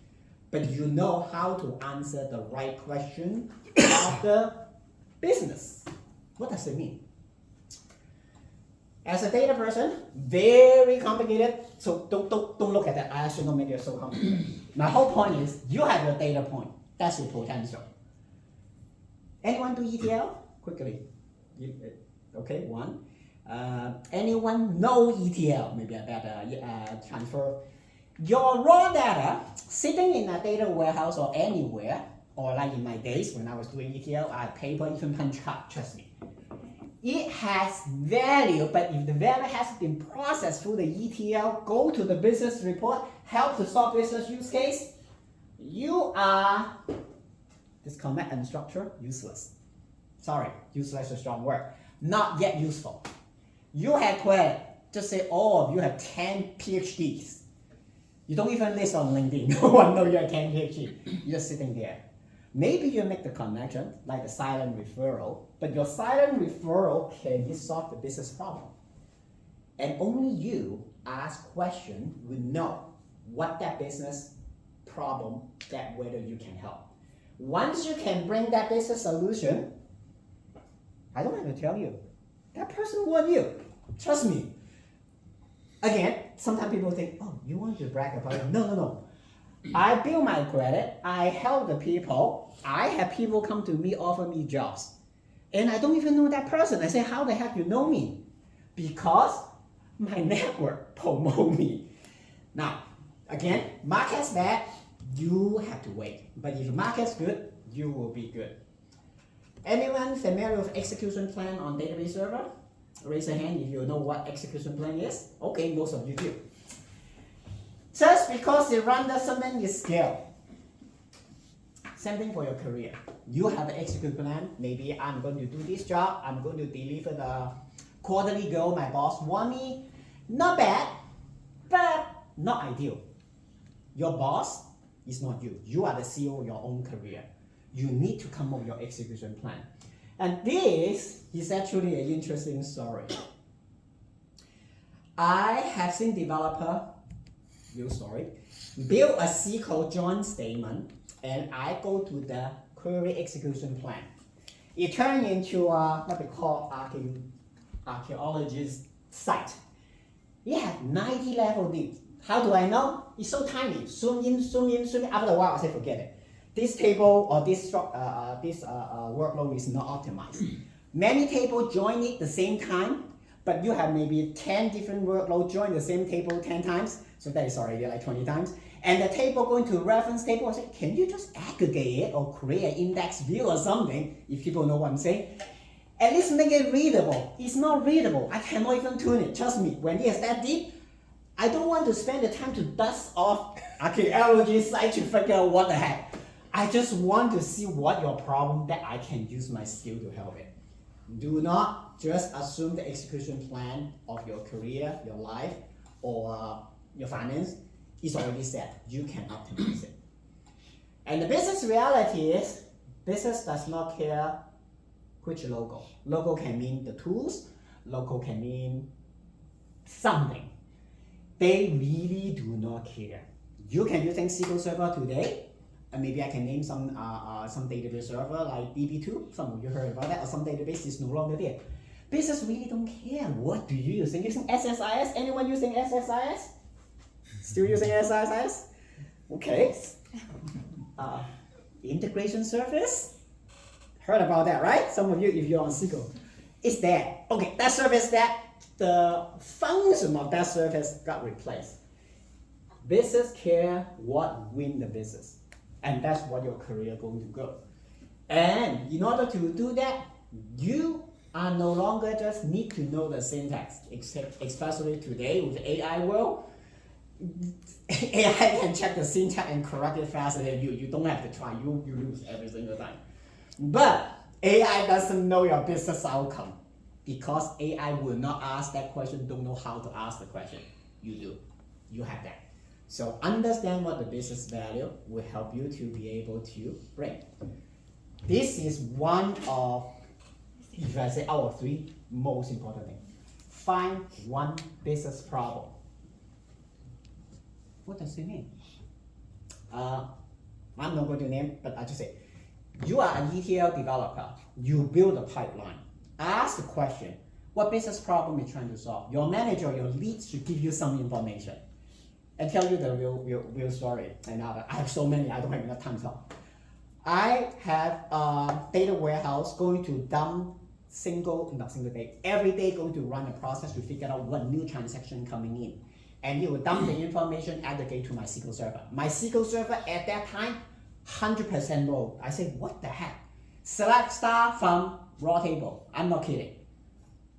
but you know how to answer the right question of the business. What does it mean? As a data person, very complicated. So don't look at that. I actually don't make it so complicated. My whole point is you have your data point. That's your potential. Anyone do ETL? Quickly. Okay, one. Anyone know ETL? Maybe I better transfer. Your raw data sitting in a data warehouse or anywhere, or like in my days when I was doing ETL, I had paper, even punch card, trust me. It has value, but if the value has been processed through the ETL, go to the business report, help to solve business use case, you are disconnect and structure, useless. Sorry, useless is a strong word. Not yet useful. You have credit. Just say all of you have 10 PhDs. You don't even list on LinkedIn. No one knows you have 10 PhDs. You're just sitting there. Maybe you make the connection, like the silent referral, but your silent referral can solve the business problem. And only you ask question will know what that business problem, that whether you can help. Once you can bring that business solution, I don't have to tell you, that person want you. Trust me. Again, sometimes people think, oh, you want to brag about it. No. I build my credit, I help the people, I have people come to me, offer me jobs. And I don't even know that person. I say, how the heck you know me? Because my network promote me. Now, again, market's bad, you have to wait. But if market's good, you will be good. Anyone familiar with execution plan on database server? Raise a hand if you know what execution plan is. Okay, most of you do. Just because you run doesn't mean you scale. Same thing for your career. You have an execution plan. Maybe I'm going to do this job. I'm going to deliver the quarterly goal my boss want me. Not bad, but not ideal. Your boss is not you. You are the CEO of your own career. You need to come up with your execution plan. And this is actually an interesting story. I have seen developer, real story, build a SQL join statement, and I go to the query execution plan. It turned into what we call archaeologist site. It had 90 level deep. How do I know? It's so tiny. Zoom in, zoom in, zoom in. After a while, I say forget it. This table or this workload is not optimized. Many tables join it the same time, but you have maybe 10 different workloads join the same table 10 times, so that is already like 20 times. And the table going to reference table, I say, can you just aggregate it or create an index view or something, if people know what I'm saying? At least make it readable. It's not readable. I cannot even tune it. Trust me, when it is that deep, I don't want to spend the time to dust off archaeology site to figure out what the heck. I just want to see what your problem that I can use my skill to help it. Do not just assume the execution plan of your career, your life, or your finance is already set. You can optimize it. And the business reality is, business does not care which logo. Logo can mean the tools, logo can mean something. They really do not care. You can use SQL Server today, and maybe I can name some database server like DB2. Some of you heard about that, or some database is no longer there. Business really don't care. What do you use? Using SSIS? Anyone using SSIS? Still using SSIS? Okay. Integration service? Heard about that, right? Some of you, if you're on SQL. It's there. Okay, that service that the function of that service got replaced. Business care what win the business. And that's what your career going to go. And in order to do that, you are no longer just need to know the syntax, especially today with the AI world. AI can check the syntax and correct it faster than you. You don't have to try. You lose every single time. But AI doesn't know your business outcome, because AI will not ask that question, don't know how to ask the question. You do. You have that. So understand what the business value will help you to be able to bring. This is one of, if I say out of three, most important thing. Find one business problem. What does it mean? I'm not going to name, but I just say, you are an ETL developer. You build a pipeline. Ask the question, what business problem you're trying to solve? Your manager, your lead should give you some information and tell you the real story. And I have so many, I don't have enough time to talk. I have a data warehouse going to dump every day going to run a process to figure out what new transaction coming in. And it will dump the information, aggregate to my SQL Server. My SQL Server at that time, 100% load. I said, what the heck? Select star from raw table. I'm not kidding.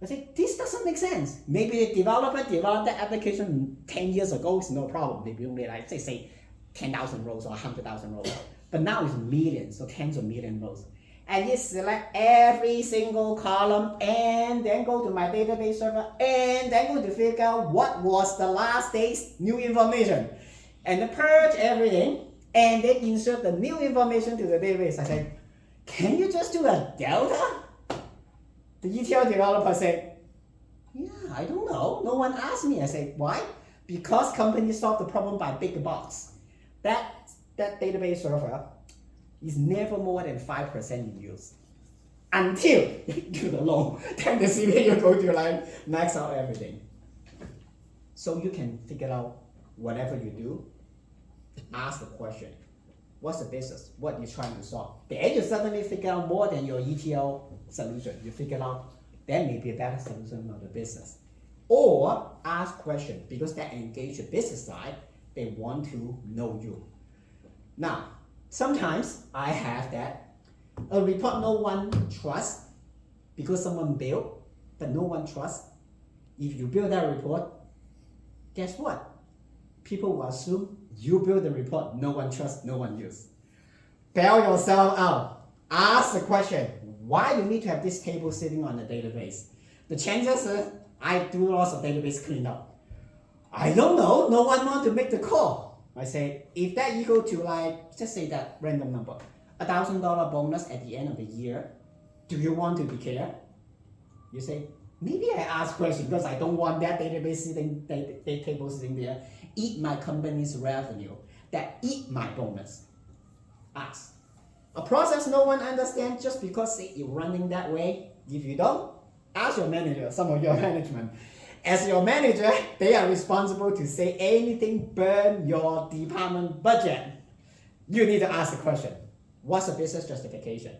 I said, this doesn't make sense. Maybe the developer developed that application 10 years ago, it's no problem. Maybe only like, say 10,000 rows or 100,000 rows. But now it's millions, so tens of million rows. And you select every single column and then go to my database server and then go to figure out what was the last day's new information. And purge everything and they insert the new information to the database. I say, can you just do a delta? The ETL developer said, yeah, I don't know. No one asked me. I said, why? Because companies solve the problem by big box. That database server is never more than 5% in use. Until you do the low, then the CPU go to like max out everything. So you can figure out whatever you do, ask the question. What's the business? What you're trying to solve? Then you suddenly figure out more than your ETL solution. You figure out there may be a better solution of the business. Or ask questions because that engage the business side. They want to know you. Now, sometimes I have that a report no one trusts because someone built, but no one trusts. If you build that report, guess what? People will assume you build the report, no one trusts, no one uses. Bail yourself out. Ask the question, why do you need to have this table sitting on the database? The chances are, I do lots of database cleanup. I don't know, no one wants to make the call. I say, if that equal to like, just say that random number, $1,000 bonus at the end of the year, do you want to declare? You say, maybe I ask question because I don't want that database table sitting there, eat my company's revenue, that eat my bonus. Ask. A process no one understands just because it's running that way. If you don't, ask your manager, some of your management. As your manager, they are responsible to say anything burn your department budget. You need to ask the question, what's the business justification?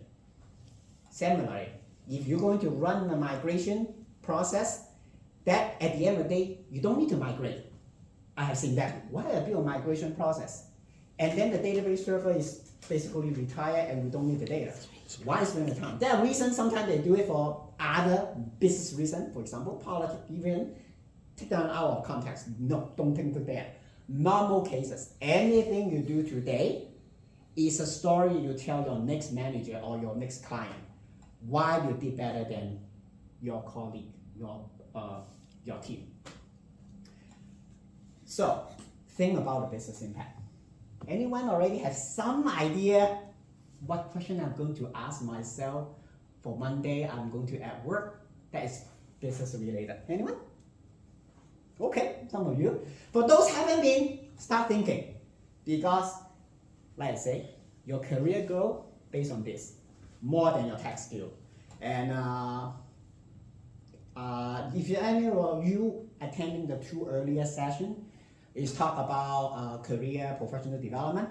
Similarly, if you're going to run a migration process, that at the end of the day, you don't need to migrate. I have seen that. Why I build a migration process? And then the database server is basically retired and we don't need the data. Why spend the time? There are reasons sometimes they do it for other business reasons, for example, politics, even take that out of context. No, don't think of that. Normal cases, anything you do today is a story you tell your next manager or your next client why you did better than your colleague, your team. So, think about the business impact. Anyone already have some idea what question I'm going to ask myself for Monday I'm going to at work that is business related? Anyone? Okay, some of you. For those haven't been, start thinking. Because, like I say, your career grow based on this, more than your tech skill. And if you attending the 2 earlier session, is talk about career professional development.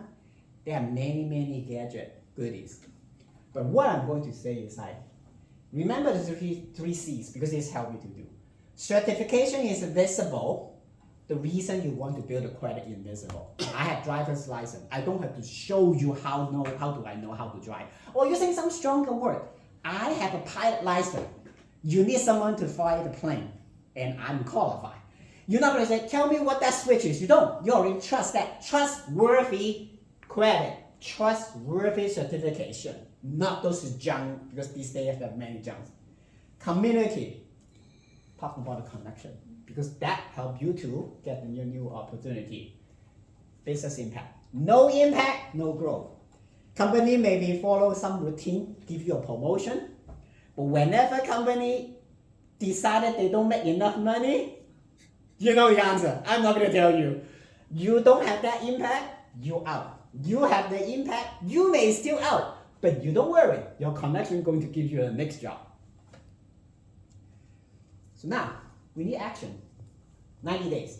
There are many gadget goodies. But what I'm going to say is remember the three C's because it's help you to do. Certification is visible. The reason you want to build a credit is invisible. I have driver's license. I don't have to show you how do I know how to drive. Or using some stronger word. I have a pilot license. You need someone to fly the plane, and I'm qualified. You're not going to say, tell me what that switch is. You don't. You already trust that. Trustworthy credit. Trustworthy certification. Not those junk, because these days there are many junks. Community. Talk about the connection. Because that helps you to get a new opportunity. Business impact. No impact, no growth. Company maybe follow some routine, give you a promotion. But whenever company decided they don't make enough money, you know the answer. I'm not going to tell you. You don't have that impact, you out. You have the impact, you may still out. But you don't worry. Your connection is going to give you a next job. So now, we need action. 90 days.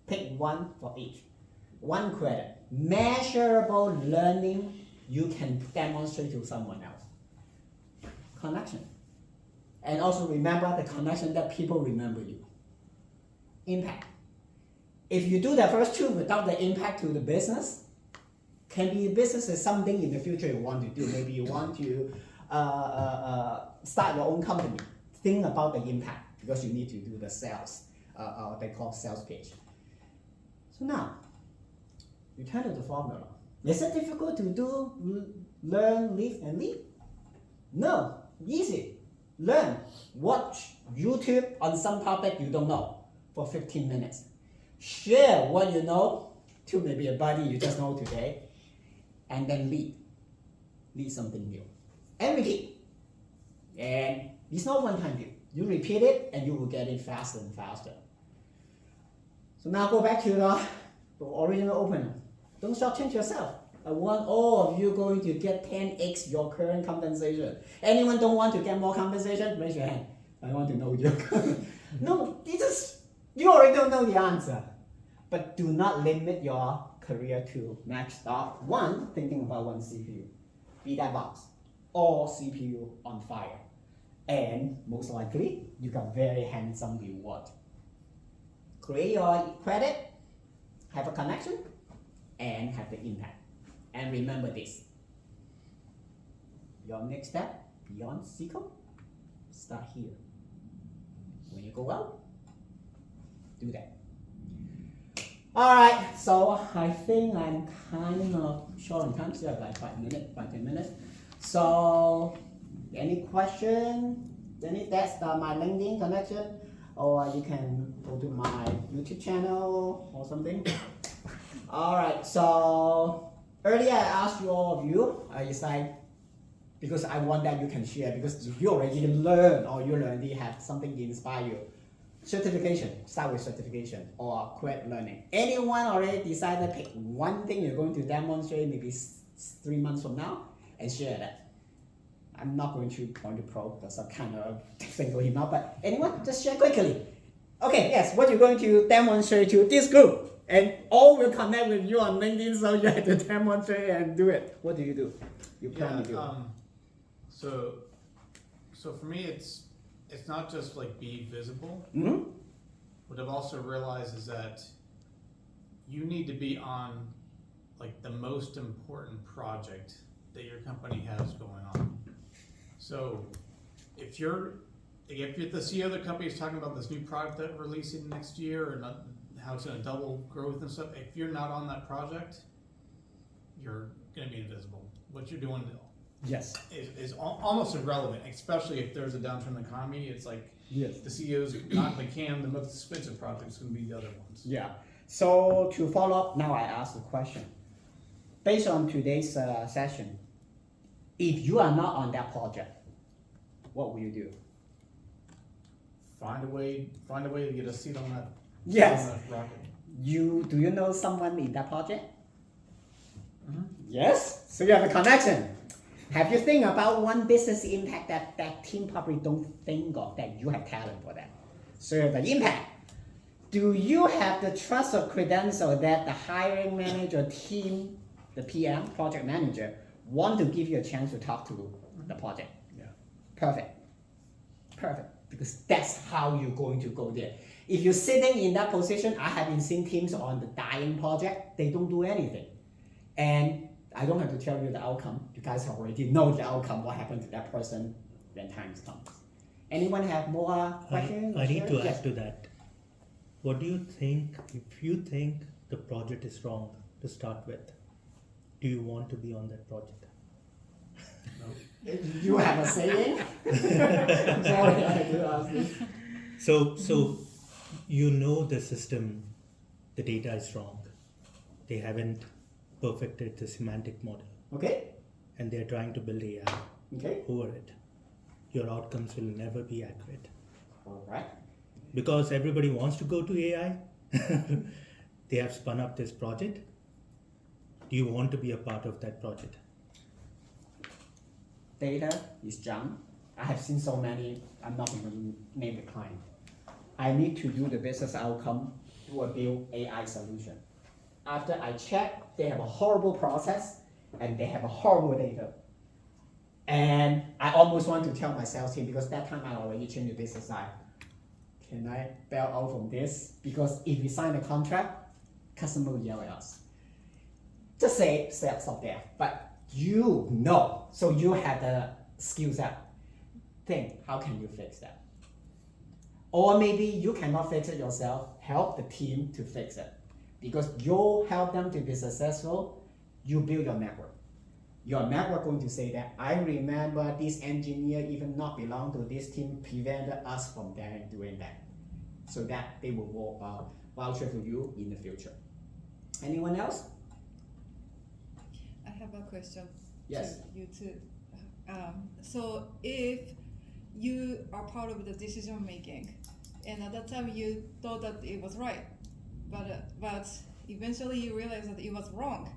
Pick one for each. 1 credit. Measurable learning you can demonstrate to someone else. Connection. And also remember the connection that people remember you. Impact. If you do the first 2 without the impact to the business, can be business is something in the future you want to do. Maybe you want to start your own company. Think about the impact because you need to do the sales. They call sales page. So now, return to the formula. Is it difficult to do, learn, live, and lead? No, easy. Learn. Watch YouTube on some topic you don't know for 15 minutes. Share what you know to maybe a buddy you just know today. and then lead something new, and repeat. And it's not one-time deal. You repeat it, and you will get it faster and faster. So now go back to the original opener. Don't shortchange yourself. I want all of you going to get 10x your current compensation. Anyone don't want to get more compensation? Raise your hand. I want to know your No, you already don't know the answer. But do not limit your career to max out one, thinking about one CPU. Be that box. All CPU on fire. And most likely, you got very handsome reward. Create your credit, have a connection, and have the impact. And remember this. Your next step beyond SQL, start here. When you go out, do that. Alright, so I think I'm kind of short on time, so I have like 10 minutes. So, any question? That's my LinkedIn connection, or you can go to my YouTube channel or something. Alright, so earlier I asked you all of you, it's like, because I want that you can share, because if you already learn or you already have something to inspire you. Certification, start with certification or quick learning. Anyone already decided pick one thing you're going to demonstrate maybe 3 months from now and share that. I'm not going to point to pro, that's a kind of single him out, but anyone, just share quickly. Okay, yes, what you're going to demonstrate to this group, and all will connect with you on LinkedIn, so you have to demonstrate and do it. What do? You plan to do? So for me, it's not just like be visible. Mm-hmm. What I've also realized is that you need to be on like the most important project that your company has going on. So if you're the CEO of the company is talking about this new product that we're releasing next year and how it's going to double growth and stuff, if you're not on that project, you're going to be invisible. What you're doing Yes. is almost irrelevant, especially if there's a downturn in the economy. It's like Yes. the CEO's not the the most expensive project is going to be the other ones. Yeah. So to follow up, now I ask the question. Based on today's session, if you are not on that project, what will you do? Find a way to get a seat on that. Yes. On that rocket. Do you know someone in that project? Mm-hmm. Yes. So you have a connection. Have you think about one business impact that team probably don't think of, that you have talent for that? So you have the impact. Do you have the trust or credential that the hiring manager team, the PM, project manager, want to give you a chance to talk to the project? Yeah. Perfect. Because that's how you're going to go there. If you're sitting in that position, I have been seeing teams on the dying project, they don't do anything. And I don't have to tell you the outcome. You guys already know the outcome, what happened to that person when time comes. Anyone have more questions? I need to add to that. What do you think, if you think the project is wrong to start with, do you want to be on that project? You have a saying? I'm sorry, I had to ask this. So you know the system, the data is wrong. They haven't perfected the semantic model. Okay. And they're trying to build AI over it. Your outcomes will never be accurate. All right. Because everybody wants to go to AI. They have spun up this project. Do you want to be a part of that project? Data is junk. I have seen so many, I'm not going to name the client. I need to do the business outcome to a build AI solution. After I check, they have a horrible process and they have a horrible data. And I almost want to tell my sales team, because that time I already changed the business side. Can I bail out from this? Because if we sign a contract, customer will yell at us. Just say, stop there. But you know, so you have the skill set. Think, how can you fix that? Or maybe you cannot fix it yourself, help the team to fix it. Because you help them to be successful, you build your network. Your network going to say that, I remember this engineer even not belong to this team prevented us from doing that. So that they will voucher for you in the future. Anyone else? have a question Yes. to you too. So if you are part of the decision making, and at that time you thought that it was right, but eventually you realize that it was wrong,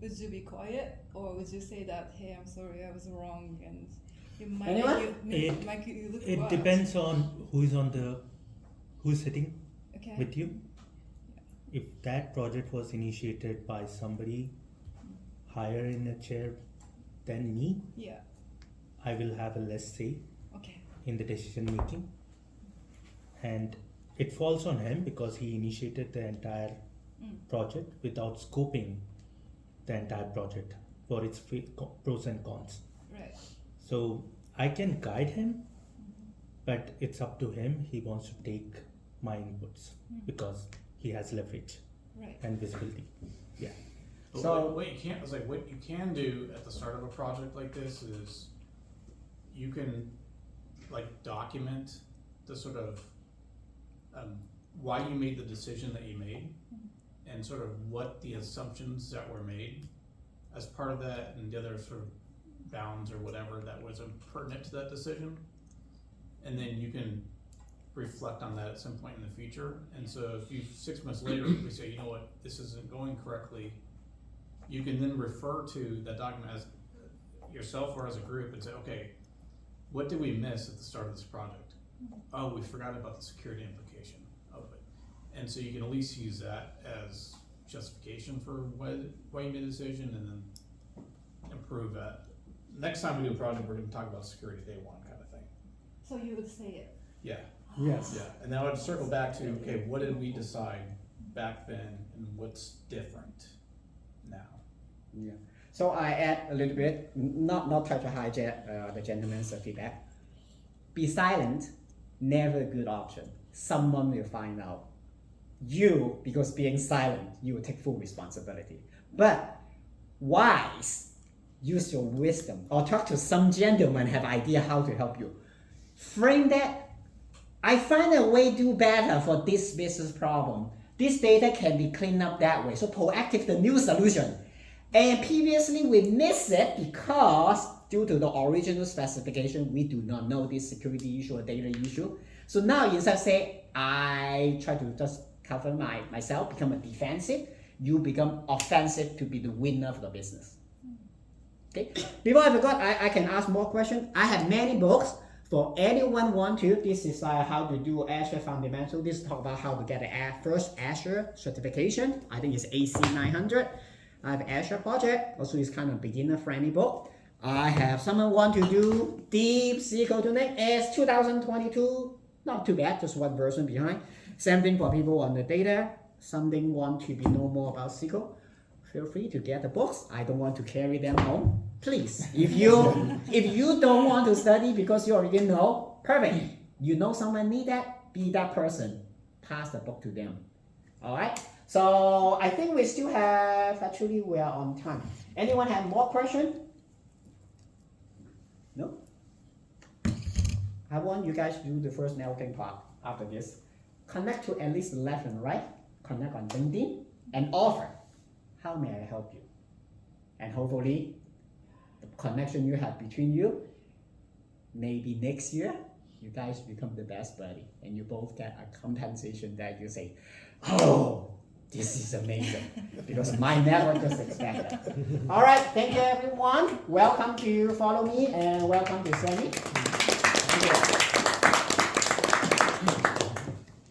would you be quiet or would you say that, hey, I'm sorry, I was wrong, and it might Anyone? make you look It worse? depends on who's sitting Okay. with you. If that project was initiated by somebody higher in a chair than me, Yeah. I will have a less say Okay. in the decision making. And it falls on him because he initiated the entire project without scoping the entire project for its pros and cons. Right. So I can guide him, but it's up to him. He wants to take my inputs because he has leverage Right. and visibility. Yeah. But So- what you can't, it's like what you can do at the start of a project like this is you can like document the sort of why you made the decision that you made and sort of what the assumptions that were made as part of that and the other sort of bounds or whatever that was pertinent to that decision. And then you can reflect on that at some point in the future. And so if you 6 months later we say, you know what, this isn't going correctly, you can then refer to that document as yourself or as a group and say, okay, what did we miss at the start of this project? Oh, we forgot about the security implication of it. And so you can at least use that as justification for why you made a decision and then improve that. Next time we do a project, we're gonna talk about security day one kind of thing. So you would say it. Yeah, Yes. yeah. And then I would circle back to, okay, what did we decide back then and what's different now? Yeah. So I add a little bit, not try to hijack the gentleman's feedback. Be silent, never a good option. Someone will find out. You, because being silent, you will take full responsibility. But wise, use your wisdom or talk to some gentleman have idea how to help you. Frame that. I find a way to do better for this business problem. This data can be cleaned up that way. So proactive the new solution. And previously we missed it because due to the original specification, we do not know this security issue or data issue. So now instead of say, I try to just cover myself, become a defensive, you become offensive to be the winner of the business. Okay. Before I forgot, I can ask more questions. I have many books for anyone want to. This is how to do Azure Fundamental. This talk about how to get the first Azure certification. I think it's AC 900. I have Azure project. Also, it's kind of beginner friendly book. I have someone want to do deep SQL tuning. It's 2022. Not too bad. Just one version behind. Same thing for people on the data. Something want to be know more about SQL. Feel free to get the books. I don't want to carry them home. Please, if you don't want to study because you already know, perfect. You know someone need that, be that person. Pass the book to them. All right. So I think we still have. Actually, we are on time. Anyone have more questions? No. I want you guys to do the first networking part after this. Connect to at least 11, right? Connect on LinkedIn and offer. How may I help you? And hopefully, the connection you have between you, maybe next year, you guys become the best buddy and you both get a compensation that you say, oh, this is amazing because my network just expanded. All right, thank you everyone. Welcome to Follow Me and welcome to Sammy. Thank you.